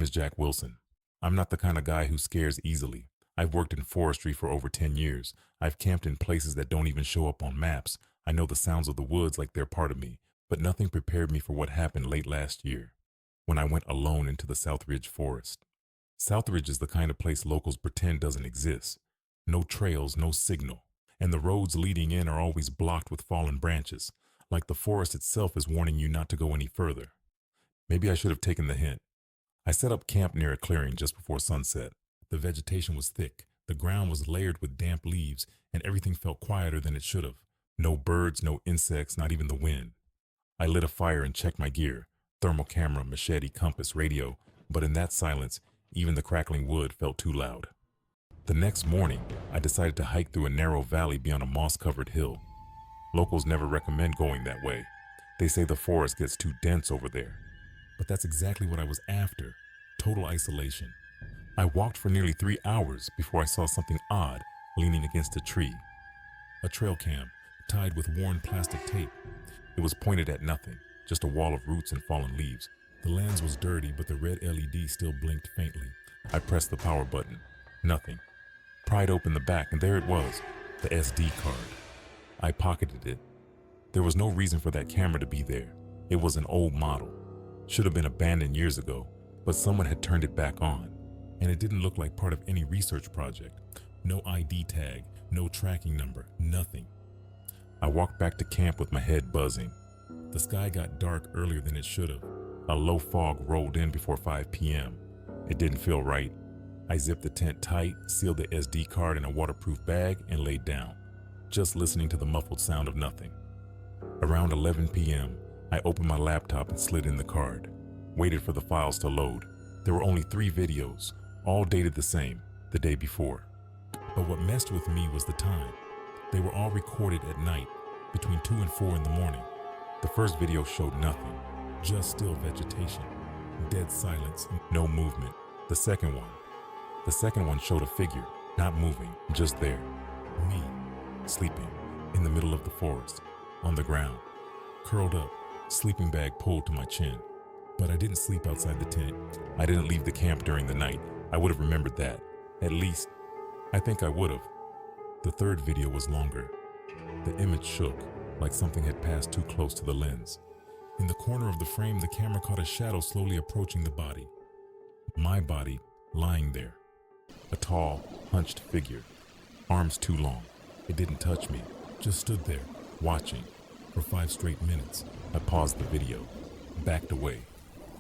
is Jack Wilson. I'm not the kind of guy who scares easily. I've worked in forestry for over 10 years. I've camped in places that don't even show up on maps. I know the sounds of the woods like they're part of me, but nothing prepared me for what happened late last year when I went alone into the Southridge Forest. Southridge is the kind of place locals pretend doesn't exist. No trails, no signal, and the roads leading in are always blocked with fallen branches, like the forest itself is warning you not to go any further. Maybe I should have taken the hint. I set up camp near a clearing just before sunset. The vegetation was thick, the ground was layered with damp leaves, and everything felt quieter than it should have. No birds, no insects, not even the wind. I lit a fire and checked my gear, thermal camera, machete, compass, radio, but in that silence, even the crackling wood felt too loud. The next morning, I decided to hike through a narrow valley beyond a moss-covered hill. Locals never recommend going that way. They say the forest gets too dense over there. But that's exactly what I was after, total isolation. I walked for nearly 3 hours before I saw something odd leaning against a tree. A trail cam, tied with worn plastic tape. It was pointed at nothing, just a wall of roots and fallen leaves. The lens was dirty, but the red LED still blinked faintly. I pressed the power button. Nothing. Pried open the back, and there it was, the SD card. I pocketed it. There was no reason for that camera to be there. It was an old model. Should have been abandoned years ago, but someone had turned it back on. And it didn't look like part of any research project. No ID tag, no tracking number, nothing. I walked back to camp with my head buzzing. The sky got dark earlier than it should have. A low fog rolled in before 5 p.m. It didn't feel right. I zipped the tent tight, sealed the SD card in a waterproof bag, and laid down, just listening to the muffled sound of nothing. Around 11 p.m., I opened my laptop and slid in the card, waited for the files to load. There were only 3 videos, all dated the same, the day before. But what messed with me was the time. They were all recorded at night, between 2 and 4 in the morning. The first video showed nothing, just still vegetation, dead silence, no movement. The second one showed a figure, not moving, just there. Me, sleeping, in the middle of the forest, on the ground, curled up, sleeping bag pulled to my chin. But I didn't sleep outside the tent. I didn't leave the camp during the night. I would have remembered that. At least, I think I would have. The third video was longer. The image shook, like something had passed too close to the lens. In the corner of the frame, the camera caught a shadow slowly approaching the body. My body, lying there. A tall, hunched figure. Arms too long. It didn't touch me, just stood there, watching. For 5 straight minutes, I paused the video, backed away.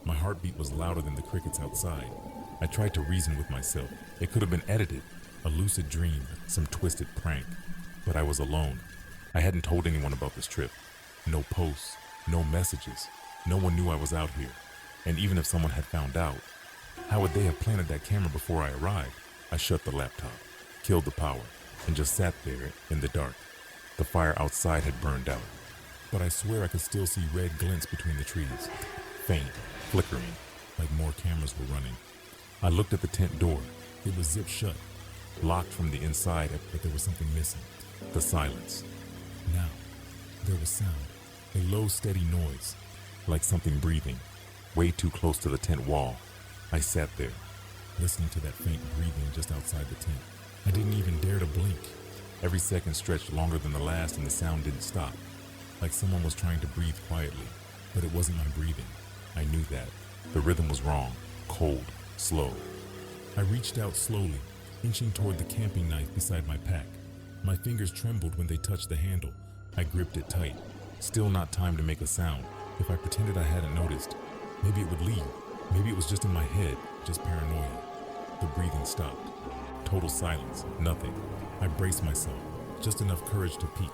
My heartbeat was louder than the crickets outside. I tried to reason with myself. It could have been edited, a lucid dream, some twisted prank. But I was alone. I hadn't told anyone about this trip. No posts, no messages. No one knew I was out here. And even if someone had found out, how would they have planted that camera before I arrived? I shut the laptop, killed the power, and just sat there in the dark. The fire outside had burned out, but I swear I could still see red glints between the trees, faint, flickering, like more cameras were running. I looked at the tent door. It was zipped shut, locked from the inside, but there was something missing. The silence. Now, there was sound, a low, steady noise, like something breathing, way too close to the tent wall. I sat there, listening to that faint breathing just outside the tent. I didn't even dare to blink. Every second stretched longer than the last and the sound didn't stop, like someone was trying to breathe quietly, but it wasn't my breathing. I knew that. The rhythm was wrong, cold, slow. I reached out slowly, inching toward the camping knife beside my pack. My fingers trembled when they touched the handle. I gripped it tight. Still not time to make a sound. If I pretended I hadn't noticed, maybe it would leave. Maybe it was just in my head, just paranoia. The breathing stopped. Total silence, nothing. I braced myself, just enough courage to peek.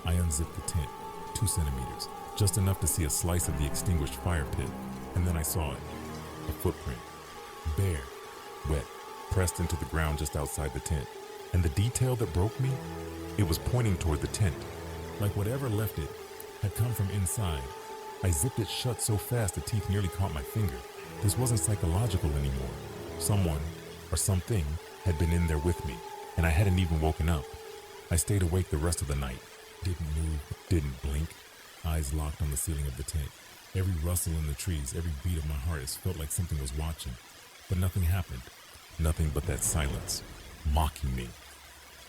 I unzipped the tent, 2 centimeters, just enough to see a slice of the extinguished fire pit. And then I saw it, a footprint, bare, wet, pressed into the ground just outside the tent. And the detail that broke me, it was pointing toward the tent, like whatever left it had come from inside. I zipped it shut so fast the teeth nearly caught my finger. This wasn't psychological anymore. Someone, or something, had been in there with me, and I hadn't even woken up. I stayed awake the rest of the night. Didn't move, didn't blink, eyes locked on the ceiling of the tent. Every rustle in the trees, every beat of my heart, it felt like something was watching. But nothing happened. Nothing but that silence, mocking me.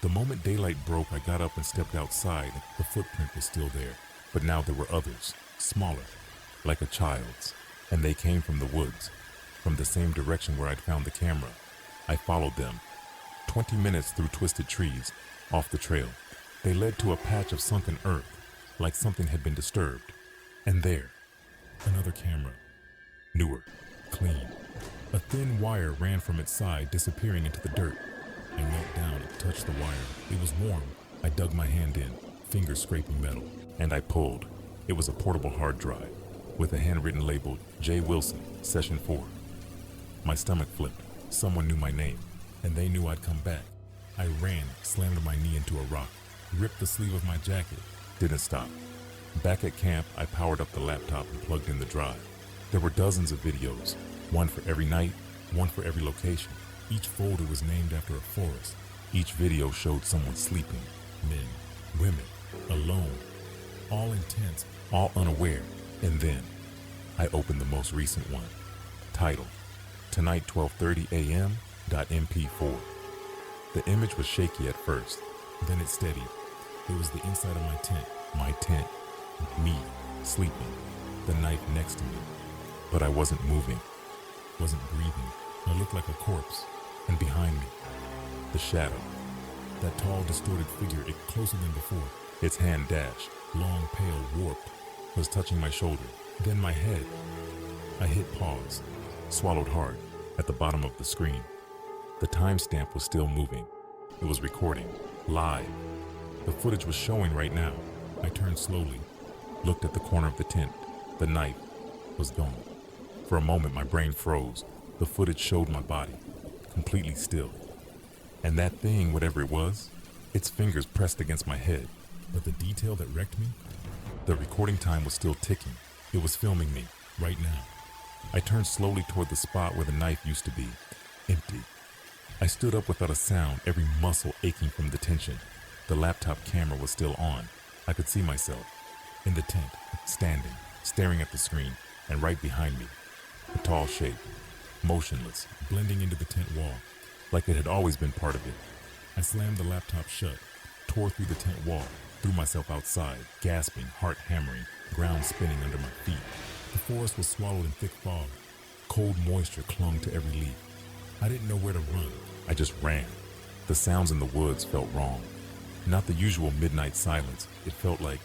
The moment daylight broke, I got up and stepped outside. The footprint was still there, but now there were others, smaller, like a child's, and they came from the woods, from the same direction where I'd found the camera. I followed them. 20 minutes through twisted trees, off the trail. They led to a patch of sunken earth, like something had been disturbed. And there, another camera. Newer, clean. A thin wire ran from its side, disappearing into the dirt. I knelt down and touched the wire. It was warm. I dug my hand in, fingers scraping metal, and I pulled. It was a portable hard drive, with a handwritten label, J. Wilson, Session 4. My stomach flipped. Someone knew my name, and they knew I'd come back. I ran, slammed my knee into a rock, ripped the sleeve of my jacket, didn't stop. Back at camp, I powered up the laptop and plugged in the drive. There were dozens of videos, one for every night, one for every location. Each folder was named after a forest. Each video showed someone sleeping, men, women, alone, all intense, all unaware. And then I opened the most recent one. Title, Tonight 12:30 a.m. .mp4. The image was shaky at first, then it steadied. It was the inside of my tent, me, sleeping, the knife next to me. But I wasn't moving, wasn't breathing. I looked like a corpse, and behind me, the shadow, that tall, distorted figure, it closer than before. Its hand dashed, long, pale, warped, was touching my shoulder, then my head. I hit pause, swallowed hard, at the bottom of the screen. The timestamp was still moving. It was recording, live. The footage was showing right now. I turned slowly, looked at the corner of the tent. The knife was gone. For a moment, my brain froze. The footage showed my body, completely still. And that thing, whatever it was, its fingers pressed against my head. But the detail that wrecked me? The recording time was still ticking. It was filming me, right now. I turned slowly toward the spot where the knife used to be, empty. I stood up without a sound, every muscle aching from the tension. The laptop camera was still on. I could see myself, in the tent, standing, staring at the screen, and right behind me, a tall shape, motionless, blending into the tent wall, like it had always been part of it. I slammed the laptop shut, tore through the tent wall, threw myself outside, gasping, heart hammering, ground spinning under my feet. The forest was swallowed in thick fog. Cold moisture clung to every leaf. I didn't know where to run. I just ran. The sounds in the woods felt wrong. Not the usual midnight silence. It felt like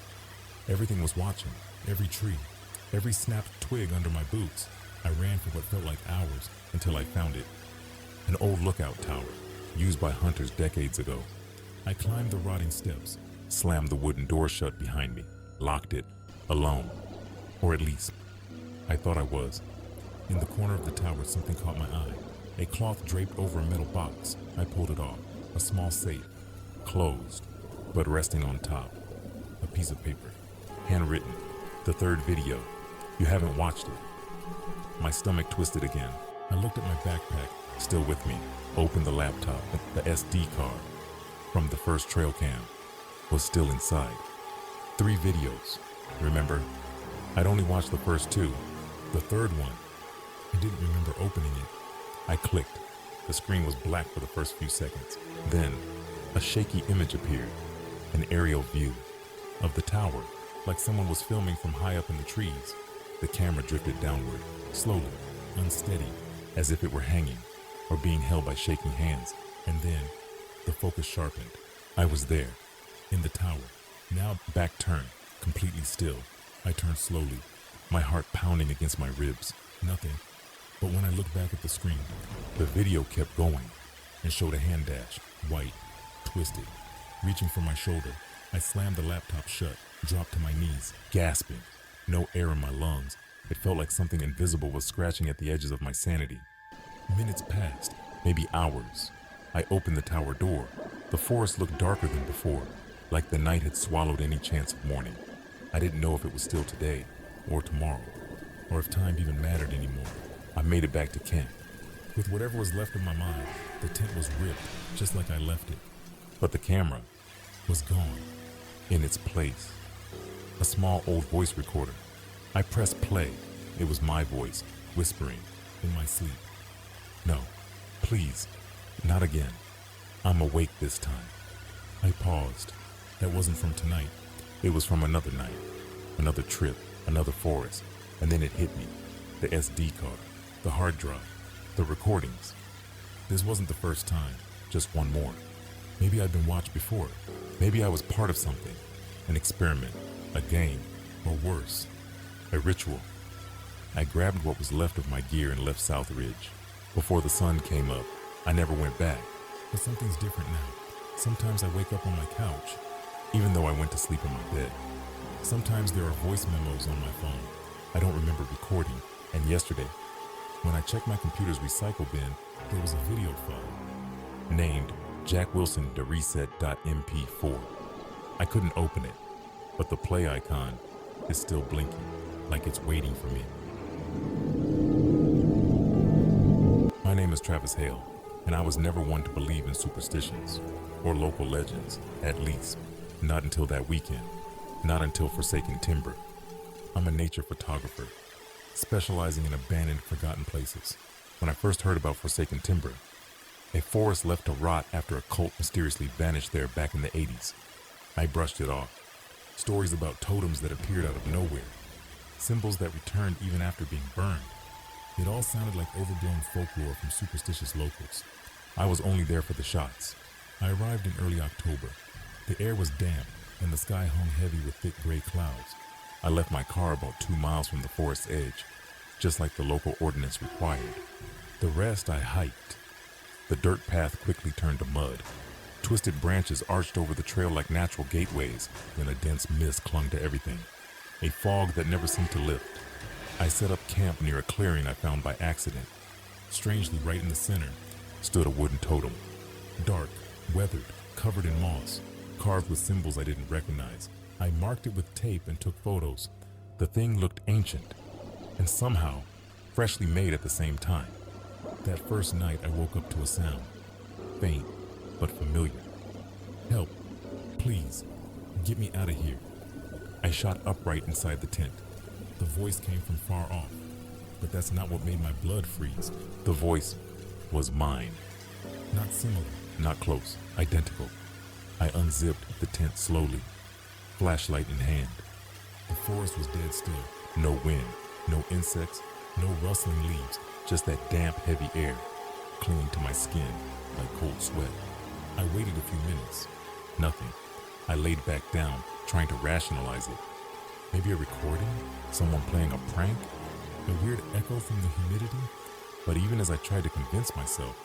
everything was watching. Every tree, every snapped twig under my boots. I ran for what felt like hours until I found it. An old lookout tower, used by hunters decades ago. I climbed the rotting steps, slammed the wooden door shut behind me, locked it, alone. Or at least, I thought I was. In the corner of the tower, something caught my eye. A cloth draped over a metal box. I pulled it off. A small safe, closed, but resting on top. A piece of paper, handwritten. The third video. You haven't watched it. My stomach twisted again. I looked at my backpack, still with me, opened the laptop. The SD card from the first trail cam was still inside. 3 videos, remember? I'd only watched the first 2. The third one, I didn't remember opening it. I clicked. The screen was black for the first few seconds. Then, a shaky image appeared, an aerial view of the tower, like someone was filming from high up in the trees. The camera drifted downward, slowly, unsteady, as if it were hanging or being held by shaking hands. And then, the focus sharpened. I was there, in the tower, now back turned, completely still. I turned slowly, my heart pounding against my ribs. Nothing. But when I looked back at the screen, the video kept going and showed a hand dash, white, twisted, reaching for my shoulder. I slammed the laptop shut, dropped to my knees, gasping, no air in my lungs. It felt like something invisible was scratching at the edges of my sanity. Minutes passed, maybe hours. I opened the tower door. The forest looked darker than before, like the night had swallowed any chance of morning. I didn't know if it was still today, or tomorrow, or if time even mattered anymore. I made it back to camp. With whatever was left of my mind, the tent was ripped, just like I left it. But the camera was gone. In its place, a small old voice recorder. I pressed play. It was my voice, whispering in my sleep. No, please, not again. I'm awake this time. I paused. That wasn't from tonight. It was from another night, another trip, another forest. And then it hit me. The SD card, the hard drive, the recordings. This wasn't the first time, just one more. Maybe I'd been watched before. Maybe I was part of something, an experiment, a game, or worse, a ritual. I grabbed what was left of my gear and left South Ridge. Before the sun came up, I never went back. But something's different now. Sometimes I wake up on my couch, even though I went to sleep in my bed. Sometimes there are voice memos on my phone I don't remember recording, and yesterday, when I checked my computer's recycle bin, there was a video file named Jack Wilson to reset.mp4. I couldn't open it, but the play icon is still blinking, like it's waiting for me. My name is Travis Hale, and I was never one to believe in superstitions or local legends, at least not until that weekend, not until Forsaken Timber. I'm a nature photographer, specializing in abandoned, forgotten places. When I first heard about Forsaken Timber, a forest left to rot after a cult mysteriously vanished there back in the 80s, I brushed it off. Stories about totems that appeared out of nowhere, symbols that returned even after being burned. It all sounded like overblown folklore from superstitious locals. I was only there for the shots. I arrived in early October. The air was damp, and the sky hung heavy with thick gray clouds. I left my car about 2 miles from the forest's edge, just like the local ordinance required. The rest I hiked. The dirt path quickly turned to mud. Twisted branches arched over the trail like natural gateways, then a dense mist clung to everything. A fog that never seemed to lift. I set up camp near a clearing I found by accident. Strangely, right in the center, stood a wooden totem. Dark, weathered, covered in moss, carved with symbols I didn't recognize. I marked it with tape and took photos. The thing looked ancient, and somehow, freshly made at the same time. That first night I woke up to a sound, faint but familiar. Help, please, get me out of here. I shot upright inside the tent. The voice came from far off, but that's not what made my blood freeze. The voice was mine. Not similar, not close, identical. I unzipped the tent slowly, flashlight in hand. The forest was dead still. No wind, no insects, no rustling leaves, just that damp, heavy air clinging to my skin like cold sweat. I waited a few minutes. Nothing. I laid back down, trying to rationalize it. Maybe a recording? Someone playing a prank? A weird echo from the humidity? But even as I tried to convince myself,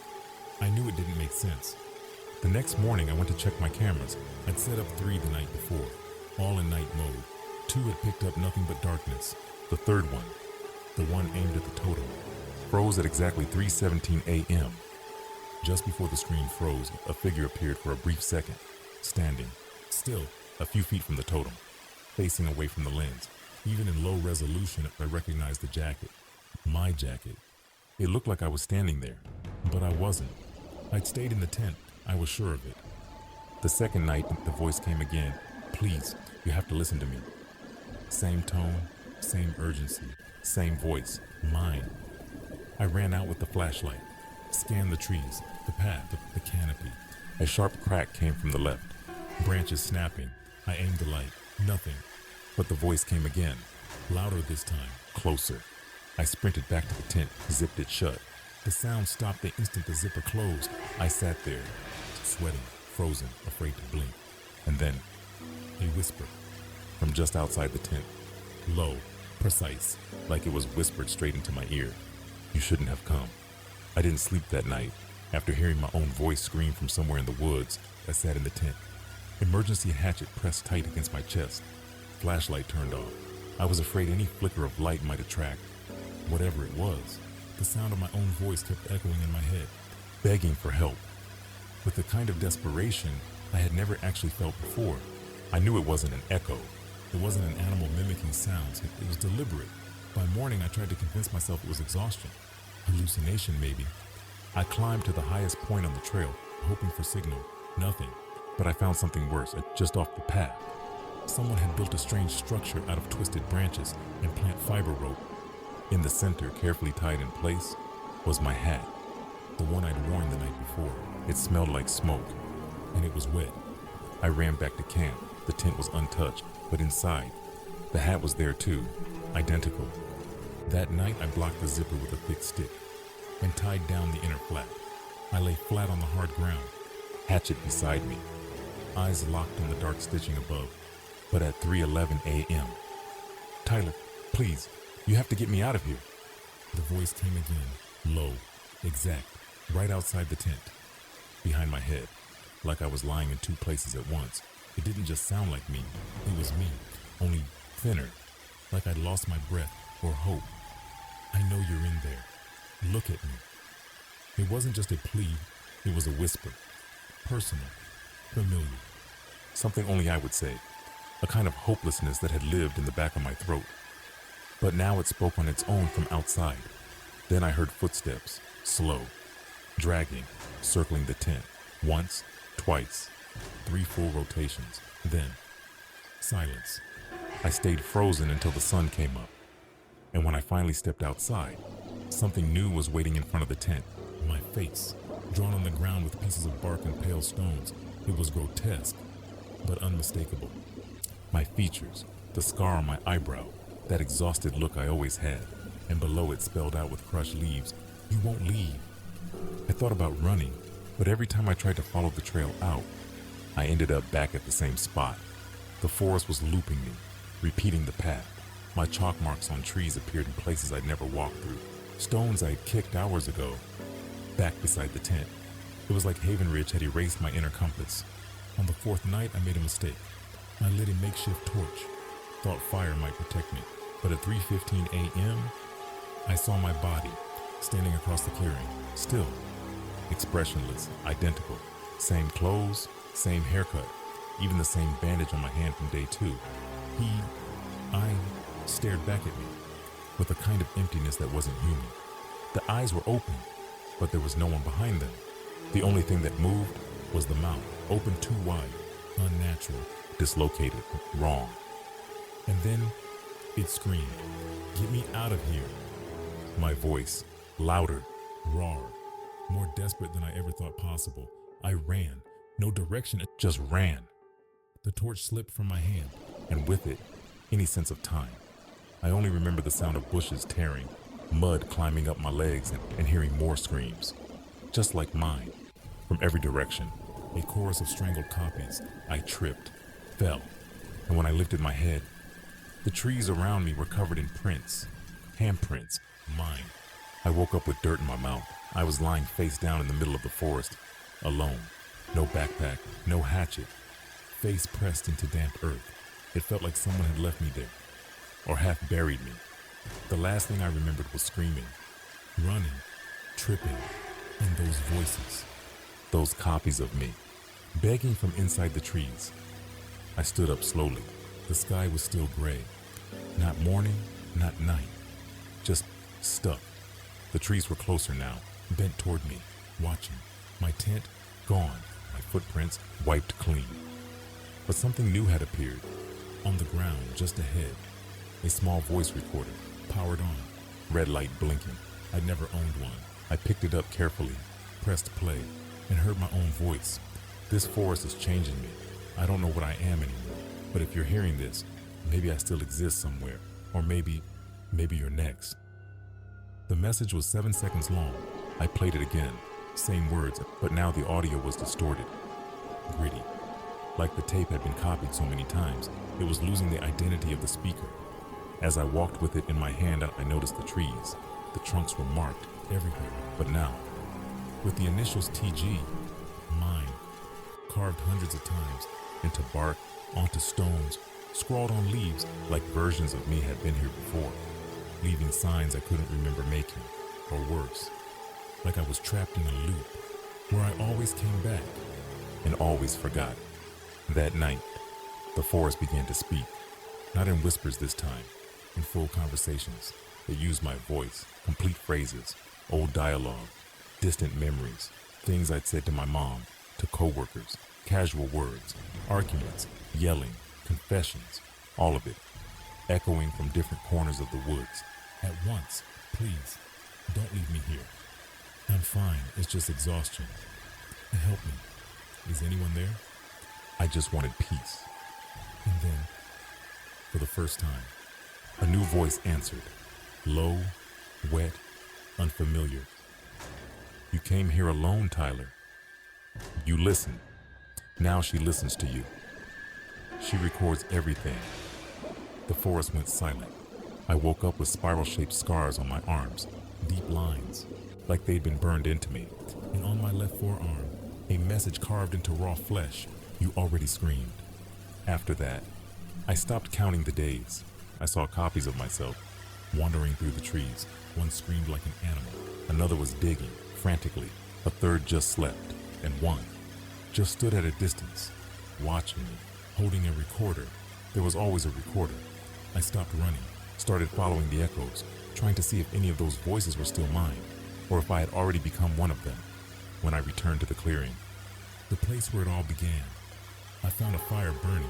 I knew it didn't make sense. The next morning I went to check my cameras. I'd set up 3 the night before, all in night mode. 2 had picked up nothing but darkness. The third one, the one aimed at the totem, froze at exactly 3:17 a.m. Just before the screen froze, a figure appeared for a brief second, standing, still, a few feet from the totem, facing away from the lens. Even in low resolution, I recognized the jacket. My jacket. It looked like I was standing there, but I wasn't. I'd stayed in the tent. I was sure of it. The second night, the voice came again. Please, you have to listen to me. Same tone, same urgency, same voice, mine. I ran out with the flashlight, scanned the trees, the path, the canopy. A sharp crack came from the left, branches snapping. I aimed the light, nothing. But the voice came again, louder this time, closer. I sprinted back to the tent, zipped it shut. The sound stopped the instant the zipper closed. I sat there, sweating, frozen, afraid to blink. And then, a whisper from just outside the tent, low, precise, like it was whispered straight into my ear. You shouldn't have come. I didn't sleep that night. After hearing my own voice scream from somewhere in the woods, I sat in the tent. Emergency hatchet pressed tight against my chest. Flashlight turned off. I was afraid any flicker of light might attract whatever it was. The sound of my own voice kept echoing in my head, begging for help. With the kind of desperation I had never actually felt before. I knew it wasn't an echo. It wasn't an animal mimicking sounds. It was deliberate. By morning, I tried to convince myself it was exhaustion. Hallucination, maybe. I climbed to the highest point on the trail, hoping for signal. Nothing. But I found something worse, just off the path. Someone had built a strange structure out of twisted branches and plant fiber rope. In the center, carefully tied in place, was my hat. the one I'd worn the night before. It smelled like smoke, and it was wet. I ran back to camp. The tent was untouched, but inside, the hat was there too, identical. That night, I blocked the zipper with a thick stick and tied down the inner flap. I lay flat on the hard ground, hatchet beside me, eyes locked on the dark stitching above. But at 3:11 a.m., "Tyler, please, you have to get me out of here." The voice came again, low, exact, right outside the tent, behind my head, like I was lying in two places at once. It didn't just sound like me, it was me, only thinner, like I'd lost my breath or hope. "I know you're in there. Look at me." It wasn't just a plea, it was a whisper, personal, familiar, something only I would say, a kind of hopelessness that had lived in the back of my throat. But now it spoke on its own from outside. Then I heard footsteps, slow, dragging, circling the tent, once, twice, 3 full rotations, then silence. I stayed frozen until the sun came up. And when I finally stepped outside, something new was waiting in front of the tent. My face, drawn on the ground with pieces of bark and pale stones. It was grotesque, but unmistakable. My features, the scar on my eyebrow, that exhausted look I always had, and below it spelled out with crushed leaves, "You won't leave." I thought about running, but every time I tried to follow the trail out, I ended up back at the same spot. The forest was looping me, repeating the path. My chalk marks on trees appeared in places I'd never walked through. Stones I'd kicked hours ago, back beside the tent. It was like Haven Ridge had erased my inner compass. On the 4th night, I made a mistake. I lit a makeshift torch, thought fire might protect me. But at 3:15 a.m., I saw my body standing across the clearing, still, expressionless, identical. Same clothes, same haircut, even the same bandage on my hand from day 2. I stared back at me with a kind of emptiness that wasn't human. The eyes were open, but there was no one behind them. The only thing that moved was the mouth, open too wide, unnatural, dislocated, wrong. And then it screamed, "Get me out of here." My voice, louder, rawer, more desperate than I ever thought possible. I ran, no direction, just ran. The torch slipped from my hand, and with it, any sense of time. I only remember the sound of bushes tearing, mud climbing up my legs, and hearing more screams, just like mine, from every direction. A chorus of strangled copies. I tripped, fell, and when I lifted my head, the trees around me were covered in prints, handprints, mine. I woke up with dirt in my mouth. I was lying face down in the middle of the forest, alone. No backpack, no hatchet, face pressed into damp earth. It felt like someone had left me there, or half buried me. The last thing I remembered was screaming, running, tripping, and those voices, those copies of me, begging from inside the trees. I stood up slowly. The sky was still gray, not morning, not night, just stuck. The trees were closer now, bent toward me, watching. My tent, gone, my footprints wiped clean. But something new had appeared, on the ground just ahead. A small voice recorder, powered on, red light blinking. I'd never owned one. I picked it up carefully, pressed play, and heard my own voice. "This forest is changing me. I don't know what I am anymore. But if you're hearing this, maybe I still exist somewhere. Or maybe you're next." The message was 7 seconds long. I played it again, same words, but now the audio was distorted, gritty. Like the tape had been copied so many times, it was losing the identity of the speaker. As I walked with it in my hand, I noticed the trees. The trunks were marked everywhere, but now, with the initials TG, mine, carved hundreds of times, into bark, onto stones, scrawled on leaves like versions of me had been here before, leaving signs I couldn't remember making, or worse, like I was trapped in a loop, where I always came back, and always forgot. That night, the forest began to speak, not in whispers this time, in full conversations. It used my voice, complete phrases, old dialogue, distant memories, things I'd said to my mom, to coworkers, casual words, arguments, yelling, confessions, all of it, echoing from different corners of the woods. "At once, please, don't leave me here." I'm fine, it's just exhaustion. Help me. Is anyone there? I just wanted peace. And then, for the first time, a new voice answered. Low, wet, unfamiliar. You came here alone, Tyler. You listened. Now she listens to you. She records everything. The forest went silent. I woke up with spiral-shaped scars on my arms, deep lines, like they'd been burned into me. And on my left forearm, a message carved into raw flesh. You already screamed. After that, I stopped counting the days. I saw copies of myself, wandering through the trees. One screamed like an animal. Another was digging, frantically. A third just slept. And one just stood at a distance, watching me, holding a recorder. There was always a recorder. I stopped running, started following the echoes, trying to see if any of those voices were still mine, or if I had already become one of them. When I returned to the clearing, the place where it all began, I found a fire burning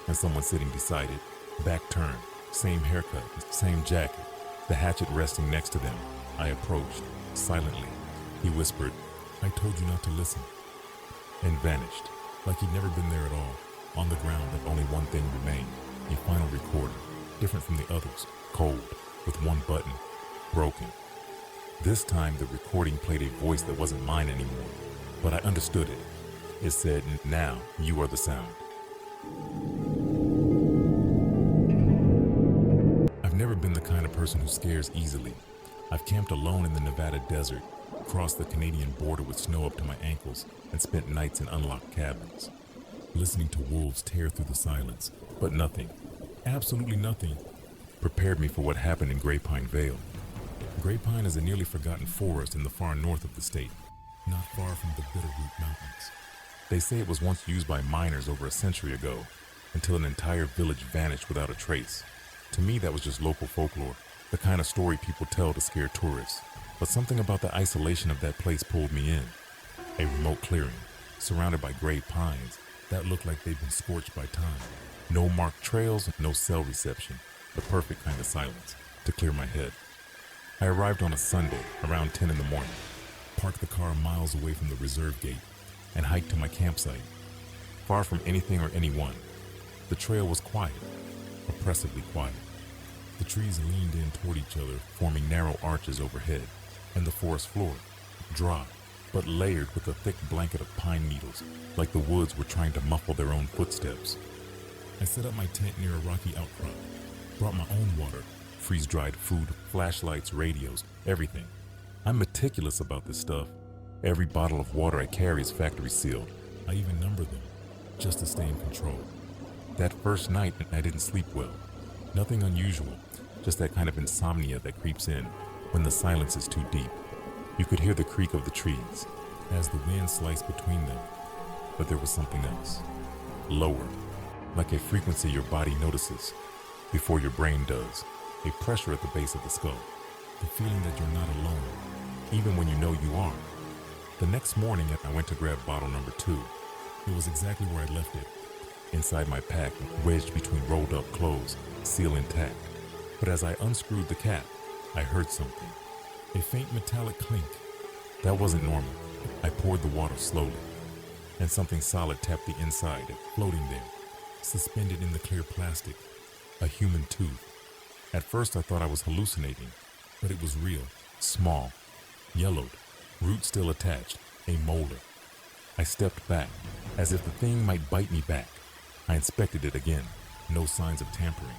and someone sitting beside it, back turned, same haircut, same jacket, the hatchet resting next to them. I approached, silently. He whispered, "I told you not to listen," and vanished, like he'd never been there at all. On the ground, only one thing remained, a final recorder, different from the others, cold, with one button, broken. This time, the recording played a voice that wasn't mine anymore, but I understood it. It said, "Now you are the sound." I've never been the kind of person who scares easily. I've camped alone in the Nevada desert, crossed the Canadian border with snow up to my ankles, and spent nights in unlocked cabins, listening to wolves tear through the silence. But nothing, absolutely nothing, prepared me for what happened in Grapevine Vale. Grapevine is a nearly forgotten forest in the far north of the state, not far from the Bitterroot Mountains. They say it was once used by miners over a century ago, until an entire village vanished without a trace. To me, that was just local folklore, the kind of story people tell to scare tourists. But something about the isolation of that place pulled me in. A remote clearing, surrounded by gray pines that looked like they'd been scorched by time. No marked trails, no cell reception, the perfect kind of silence to clear my head. I arrived on a Sunday around 10 in the morning, parked the car miles away from the reserve gate, and hiked to my campsite. Far from anything or anyone, the trail was quiet, oppressively quiet. The trees leaned in toward each other, forming narrow arches overhead, and the forest floor, dry, but layered with a thick blanket of pine needles, like the woods were trying to muffle their own footsteps. I set up my tent near a rocky outcrop, brought my own water, freeze-dried food, flashlights, radios, everything. I'm meticulous about this stuff. Every bottle of water I carry is factory sealed. I even number them, just to stay in control. That first night, I didn't sleep well. Nothing unusual, just that kind of insomnia that creeps in when the silence is too deep. You could hear the creak of the trees as the wind sliced between them, but there was something else. Lower, like a frequency your body notices before your brain does. A pressure at the base of the skull. The feeling that you're not alone, even when you know you are. The next morning, I went to grab bottle number 2. It was exactly where I left it. Inside my pack, wedged between rolled up clothes, seal intact. But as I unscrewed the cap, I heard something. A faint metallic clink. That wasn't normal. I poured the water slowly, and something solid tapped the inside, floating there, suspended in the clear plastic. A human tooth. At first I thought I was hallucinating, but it was real, small, yellowed, root still attached, a molar. I stepped back, as if the thing might bite me back. I inspected it again. No signs of tampering,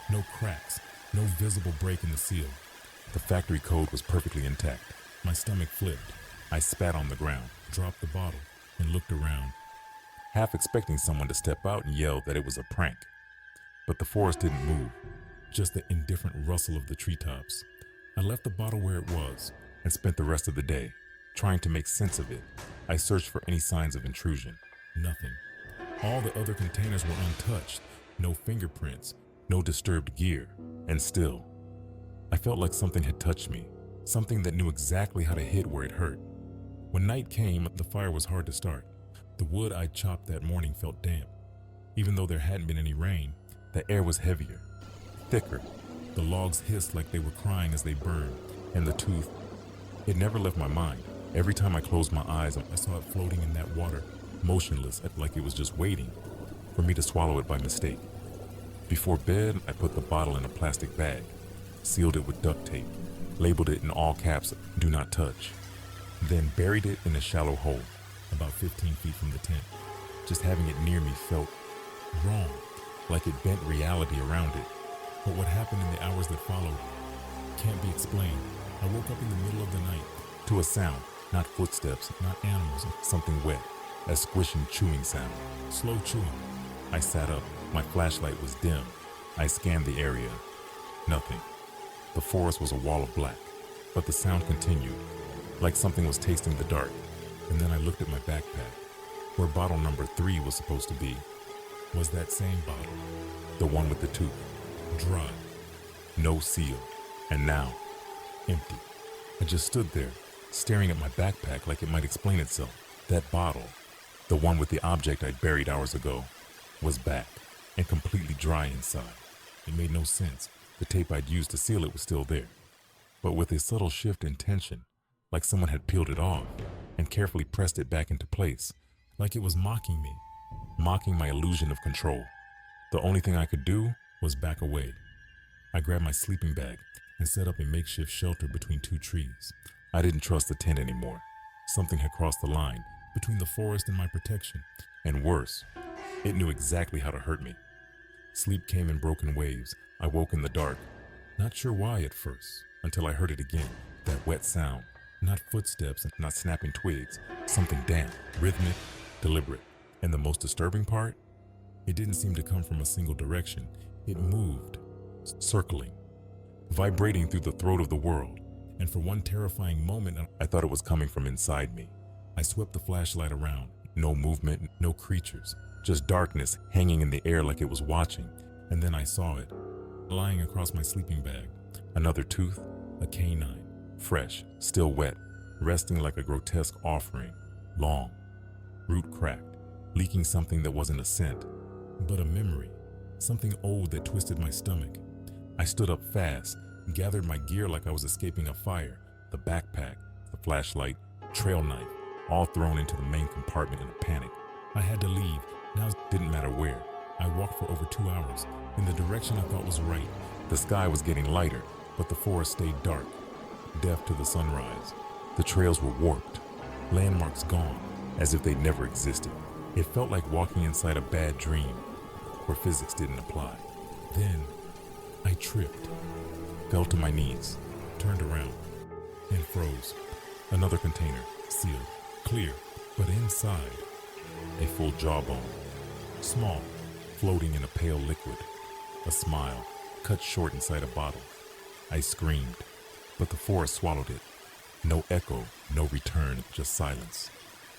no cracks, no visible break in the seal. The factory code was perfectly intact. My stomach flipped. I spat on the ground, dropped the bottle, and looked around, half expecting someone to step out and yell that it was a prank. But the forest didn't move, just the indifferent rustle of the treetops. I left the bottle where it was and spent the rest of the day trying to make sense of it. I searched for any signs of intrusion. Nothing. All the other containers were untouched, no fingerprints, no disturbed gear, and still, I felt like something had touched me, something that knew exactly how to hit where it hurt. When night came, the fire was hard to start. The wood I'd chopped that morning felt damp. Even though there hadn't been any rain, the air was heavier, thicker. The logs hissed like they were crying as they burned, and the tooth, it never left my mind. Every time I closed my eyes, I saw it floating in that water, motionless, like it was just waiting for me to swallow it by mistake. Before bed, I put the bottle in a plastic bag, sealed it with duct tape, labeled it in all caps, "Do not touch," then buried it in a shallow hole, about 15 feet from the tent. Just having it near me felt wrong, like it bent reality around it. But what happened in the hours that followed can't be explained. I woke up in the middle of the night to a sound, not footsteps, not animals, something wet, a squishing, chewing sound, slow chewing. I sat up. My flashlight was dim. I scanned the area. Nothing. The forest was a wall of black, but the sound continued, like something was tasting the dark. And then I looked at my backpack. Where bottle number 3 was supposed to be was that same bottle, the one with the tooth, dry, no seal, and now empty. I just stood there, staring at my backpack like it might explain itself. That bottle, the one with the object I'd buried hours ago, was back and completely dry inside. It made no sense. The tape I'd used to seal it was still there, but with a subtle shift in tension, like someone had peeled it off and carefully pressed it back into place, like it was mocking me, mocking my illusion of control. The only thing I could do was back away. I grabbed my sleeping bag and set up a makeshift shelter between 2 trees. I didn't trust the tent anymore. Something had crossed the line between the forest and my protection, and worse, it knew exactly how to hurt me. Sleep came in broken waves. I woke in the dark, not sure why at first, until I heard it again, that wet sound. Not footsteps, not snapping twigs, something damp, rhythmic, deliberate. And the most disturbing part? It didn't seem to come from a single direction. It moved, circling, vibrating through the throat of the world. And for one terrifying moment, I thought it was coming from inside me. I swept the flashlight around. No movement, no creatures, just darkness hanging in the air like it was watching. And then I saw it, lying across my sleeping bag. Another tooth, a canine, fresh, still wet, resting like a grotesque offering, long, root cracked, leaking something that wasn't a scent, but a memory, something old that twisted my stomach. I stood up fast, gathered my gear like I was escaping a fire, the backpack, the flashlight, trail knife, all thrown into the main compartment in a panic. I had to leave. Now it didn't matter where. I walked for over 2 hours in the direction I thought was right. The sky was getting lighter, but the forest stayed dark, deaf to the sunrise. The trails were warped, landmarks gone, as if they'd never existed. It felt like walking inside a bad dream, where physics didn't apply. Then, I tripped, fell to my knees, turned around, and froze. Another container, sealed, clear, but inside, a full jawbone, small, floating in a pale liquid. A smile, cut short inside a bottle. I screamed, but the forest swallowed it. No echo, no return, just silence,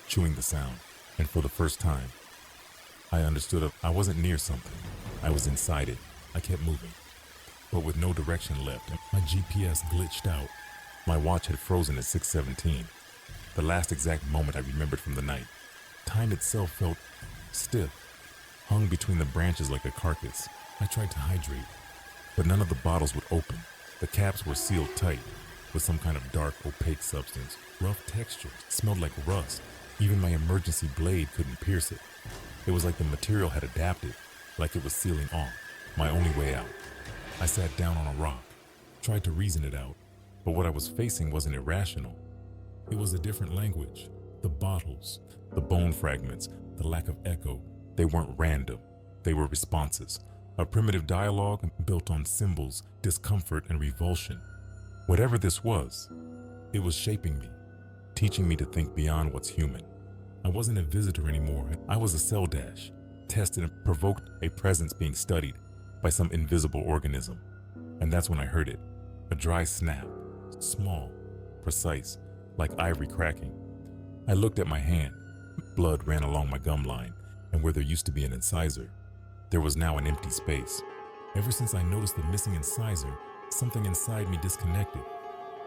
chewing the sound. And for the first time, I understood I wasn't near something. I was inside it. I kept moving, but with no direction left. My GPS glitched out. My watch had frozen at 6:17, the last exact moment I remembered from the night. Time itself felt stiff, hung between the branches like a carcass. I tried to hydrate, but none of the bottles would open. The caps were sealed tight with some kind of dark, opaque substance. Rough texture, smelled like rust. Even my emergency blade couldn't pierce it. It was like the material had adapted, like it was sealing off. My only way out. I sat down on a rock, tried to reason it out, but what I was facing wasn't irrational. It was a different language. The bottles, the bone fragments, the lack of echo, they weren't random. They were responses. A primitive dialogue built on symbols, discomfort, and revulsion. Whatever this was, it was shaping me, teaching me to think beyond what's human. I wasn't a visitor anymore. I was a cell dash, tested and provoked a presence being studied by some invisible organism. And that's when I heard it. A dry snap, small, precise, like ivory cracking. I looked at my hand. Blood ran along my gum line, and where there used to be an incisor, there was now an empty space. Ever since I noticed the missing incisor, something inside me disconnected.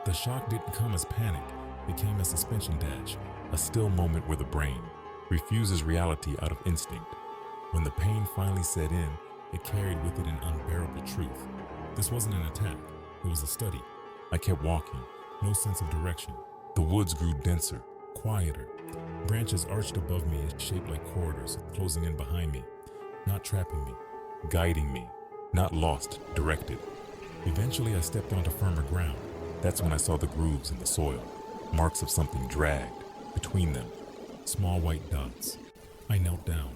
The shock didn't come as panic. It came as suspension dash, a still moment where the brain refuses reality out of instinct. When the pain finally set in, it carried with it an unbearable truth. This wasn't an attack. It was a study. I kept walking, no sense of direction, The woods grew denser, quieter. Branches arched above me, shaped like corridors, closing in behind me, not trapping me, guiding me, not lost, directed. Eventually, I stepped onto firmer ground. That's when I saw the grooves in the soil, marks of something dragged. Between them, small white dots. I knelt down.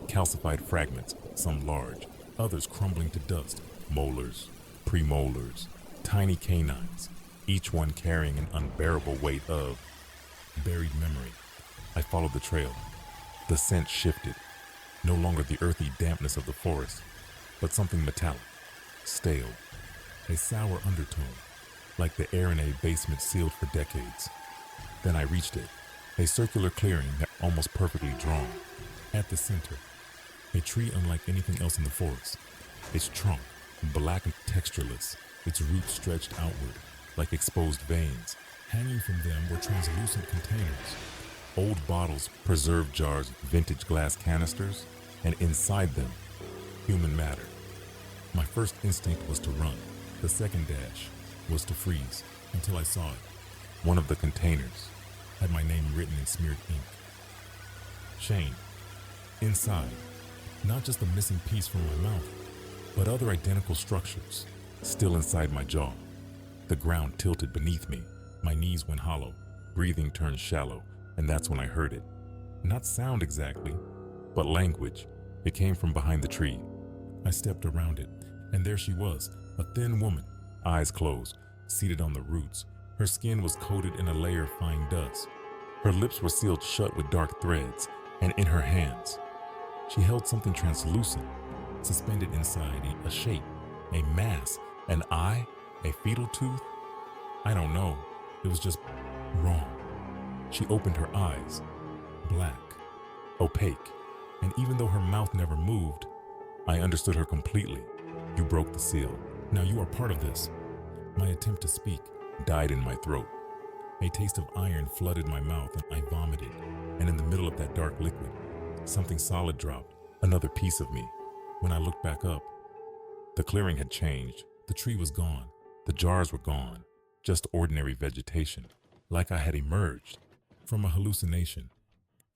Calcified fragments, some large, others crumbling to dust. Molars, premolars, tiny canines, each one carrying an unbearable weight of buried memory. I followed the trail. The scent shifted. No longer the earthy dampness of the forest, but something metallic, stale, a sour undertone, like the air in a basement sealed for decades. Then I reached it, a circular clearing almost perfectly drawn. At the center, a tree unlike anything else in the forest. Its trunk, black and textureless, its roots stretched outward, like exposed veins. Hanging from them were translucent containers, old bottles, preserved jars, vintage glass canisters, and inside them, human matter. My first instinct was to run. The second dash was to freeze until I saw it. One of the containers had my name written in smeared ink. Shane. Inside, not just a missing piece from my mouth, but other identical structures, still inside my jaw. The ground tilted beneath me, my knees went hollow, breathing turned shallow, and that's when I heard it. Not sound exactly, but language. It came from behind the tree. I stepped around it, and there she was, a thin woman, eyes closed, seated on the roots. Her skin was coated in a layer of fine dust. Her lips were sealed shut with dark threads, and in her hands, she held something translucent, suspended inside a shape, a mass, an eye, a fetal tooth. I don't know, it was just wrong. She opened her eyes, black, opaque, and even though her mouth never moved, I understood her completely. You broke the seal. Now you are part of this. My attempt to speak died in my throat. A taste of iron flooded my mouth and I vomited. And in the middle of that dark liquid, something solid dropped, another piece of me. When I looked back up, the clearing had changed. The tree was gone. The jars were gone. Just ordinary vegetation, like I had emerged from a hallucination.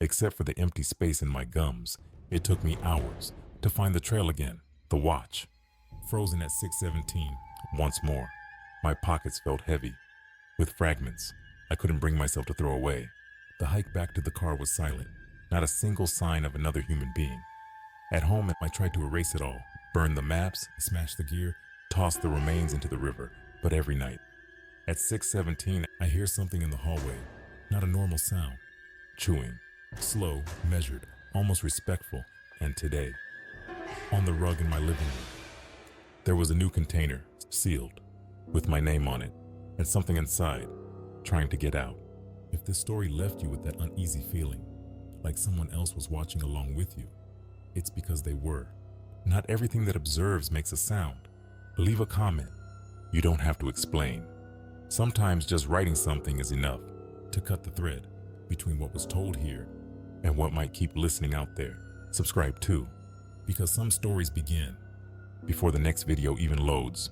Except for the empty space in my gums, it took me hours to find the trail again, the watch. Frozen at 6:17, once more. My pockets felt heavy, with fragments I couldn't bring myself to throw away. The hike back to the car was silent, not a single sign of another human being. At home, I tried to erase it all, burn the maps, smash the gear, toss the remains into the river, but every night. At 6:17, I hear something in the hallway, not a normal sound. Chewing, slow, measured, almost respectful, and today, on the rug in my living room, there was a new container, sealed, with my name on it, and something inside, trying to get out. If this story left you with that uneasy feeling, like someone else was watching along with you, it's because they were. Not everything that observes makes a sound. Leave a comment. You don't have to explain. Sometimes just writing something is enough to cut the thread between what was told here and what might keep listening out there. Subscribe too, because some stories begin before the next video even loads.